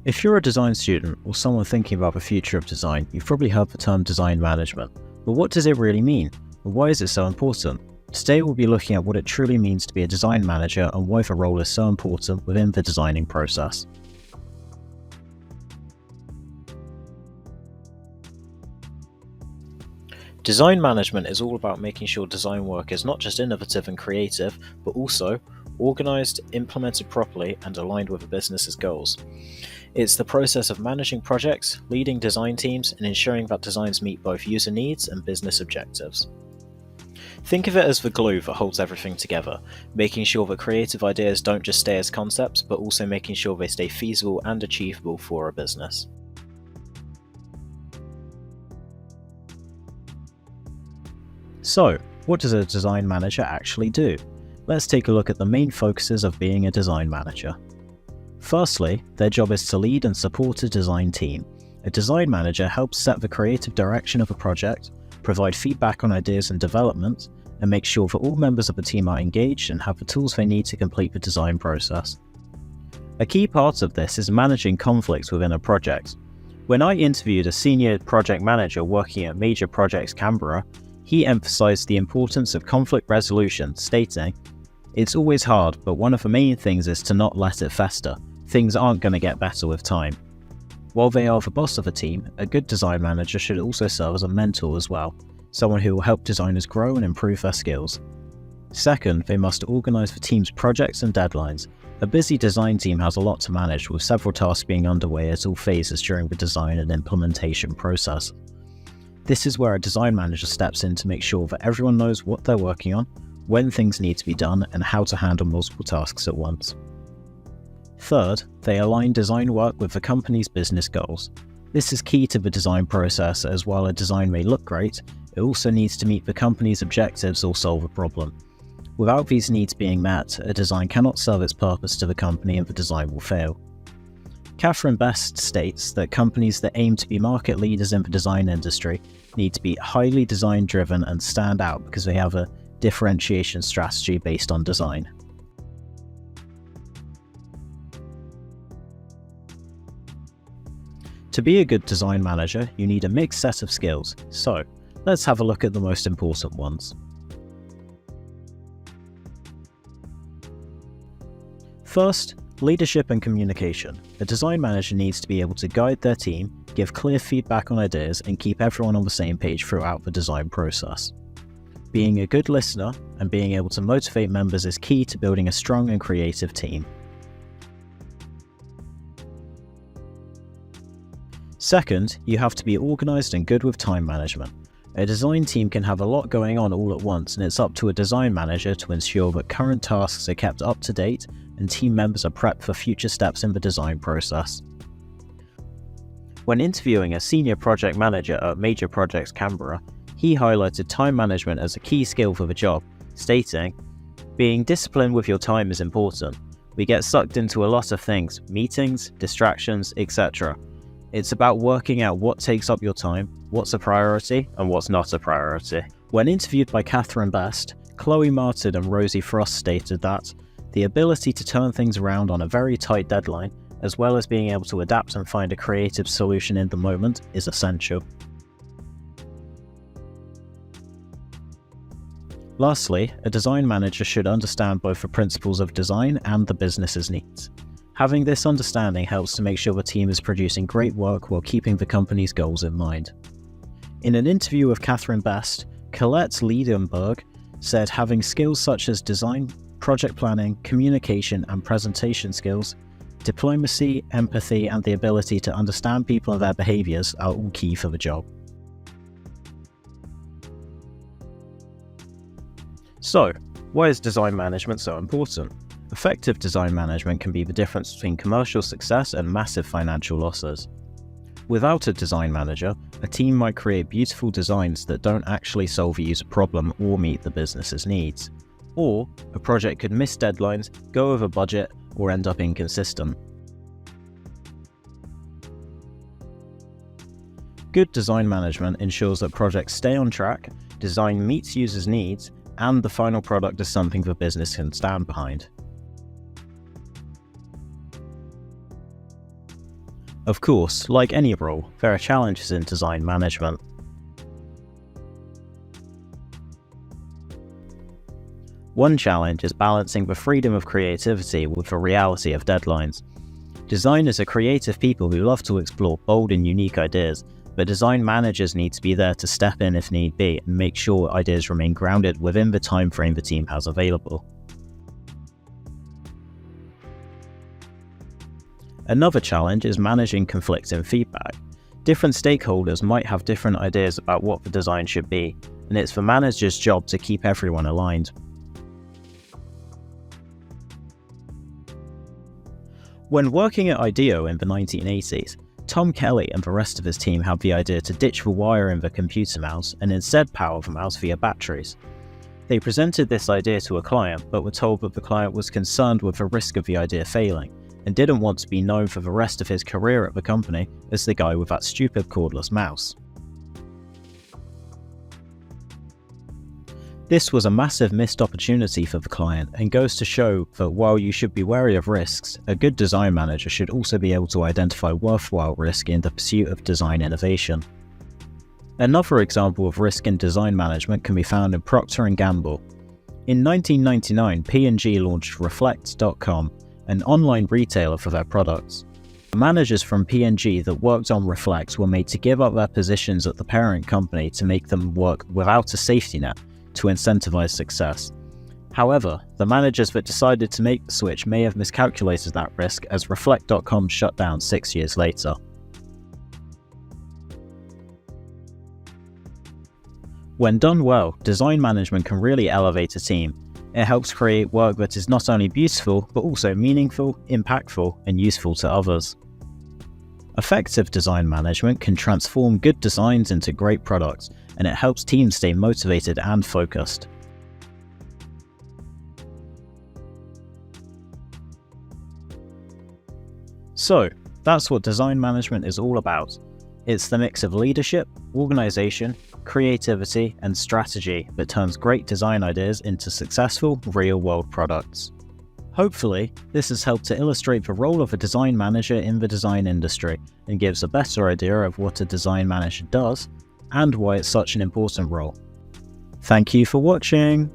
If you're a design student or someone thinking about the future of design, you've probably heard the term design management. But what does it really mean? And why is it so important? Today we'll be looking at what it truly means to be a design manager and why the role is so important within the designing process. Design management is all about making sure design work is not just innovative and creative, but also organised, implemented properly, and aligned with a business's goals. It's the process of managing projects, leading design teams, and ensuring that designs meet both user needs and business objectives. Think of it as the glue that holds everything together, making sure that creative ideas don't just stay as concepts, but also making sure they stay feasible and achievable for a business. So, what does a design manager actually do? Let's take a look at the main focuses of being a design manager. Firstly, their job is to lead and support a design team. A design manager helps set the creative direction of a project, provide feedback on ideas and development, and make sure that all members of the team are engaged and have the tools they need to complete the design process. A key part of this is managing conflicts within a project. When I interviewed a senior project manager working at Major Projects Canberra, he emphasized the importance of conflict resolution, stating, "It's always hard, but one of the main things is to not let it fester. Things aren't going to get better with time." While they are the boss of a team, a good design manager should also serve as a mentor as well, someone who will help designers grow and improve their skills. Second, they must organize the team's projects and deadlines. A busy design team has a lot to manage, with several tasks being underway at all phases during the design and implementation process. This is where a design manager steps in to make sure that everyone knows what they're working on, when things need to be done, and how to handle multiple tasks at once. Third, they align design work with the company's business goals. This is key to the design process, as while a design may look great, it also needs to meet the company's objectives or solve a problem. Without these needs being met, a design cannot serve its purpose to the company and the design will fail. Catherine Best states that companies that aim to be market leaders in the design industry need to be highly design driven and stand out because they have a differentiation strategy based on design. To be a good design manager, you need a mixed set of skills, so let's have a look at the most important ones. First, leadership and communication. A design manager needs to be able to guide their team, give clear feedback on ideas, and keep everyone on the same page throughout the design process. Being a good listener and being able to motivate members is key to building a strong and creative team. Second, you have to be organised and good with time management. A design team can have a lot going on all at once, and it's up to a design manager to ensure that current tasks are kept up to date and team members are prepped for future steps in the design process. When interviewing a senior project manager at Major Projects Canberra, he highlighted time management as a key skill for the job, stating, "Being disciplined with your time is important. We get sucked into a lot of things, meetings, distractions, etc. It's about working out what takes up your time, what's a priority, and what's not a priority." When interviewed by Catherine Best, Chloe Martin and Rosie Frost stated that the ability to turn things around on a very tight deadline, as well as being able to adapt and find a creative solution in the moment, is essential. Lastly, a design manager should understand both the principles of design and the business's needs. Having this understanding helps to make sure the team is producing great work while keeping the company's goals in mind. In an interview with Catherine Best, Colette Liedenberg said having skills such as design, project planning, communication and presentation skills, diplomacy, empathy, and the ability to understand people and their behaviours are all key for the job. So, why is design management so important? Effective design management can be the difference between commercial success and massive financial losses. Without a design manager, a team might create beautiful designs that don't actually solve a user problem or meet the business's needs. Or, a project could miss deadlines, go over budget, or end up inconsistent. Good design management ensures that projects stay on track, design meets users' needs, and the final product is something the business can stand behind. Of course, like any role, there are challenges in design management. One challenge is balancing the freedom of creativity with the reality of deadlines. Designers are creative people who love to explore bold and unique ideas, but design managers need to be there to step in if need be and make sure ideas remain grounded within the time frame the team has available. Another challenge is managing conflicting feedback. Different stakeholders might have different ideas about what the design should be, and it's the manager's job to keep everyone aligned. When working at IDEO in the 1980s, Tom Kelly and the rest of his team had the idea to ditch the wire in the computer mouse and instead power the mouse via batteries. They presented this idea to a client, but were told that the client was concerned with the risk of the idea failing, and didn't want to be known for the rest of his career at the company as the guy with that stupid cordless mouse. This was a massive missed opportunity for the client and goes to show that while you should be wary of risks, a good design manager should also be able to identify worthwhile risk in the pursuit of design innovation. Another example of risk in design management can be found in Procter & Gamble. In 1999, P&G launched Reflect.com, an online retailer for their products. The managers from P&G that worked on Reflect were made to give up their positions at the parent company to make them work without a safety net to incentivize success. However, the managers that decided to make the switch may have miscalculated that risk, as Reflect.com shut down 6 years later. When done well, design management can really elevate a team. It helps create work that is not only beautiful, but also meaningful, impactful, and useful to others. Effective design management can transform good designs into great products, and it helps teams stay motivated and focused. So, that's what design management is all about. It's the mix of leadership, organization, creativity, and strategy that turns great design ideas into successful, real-world products. Hopefully, this has helped to illustrate the role of a design manager in the design industry and gives a better idea of what a design manager does and why it's such an important role. Thank you for watching!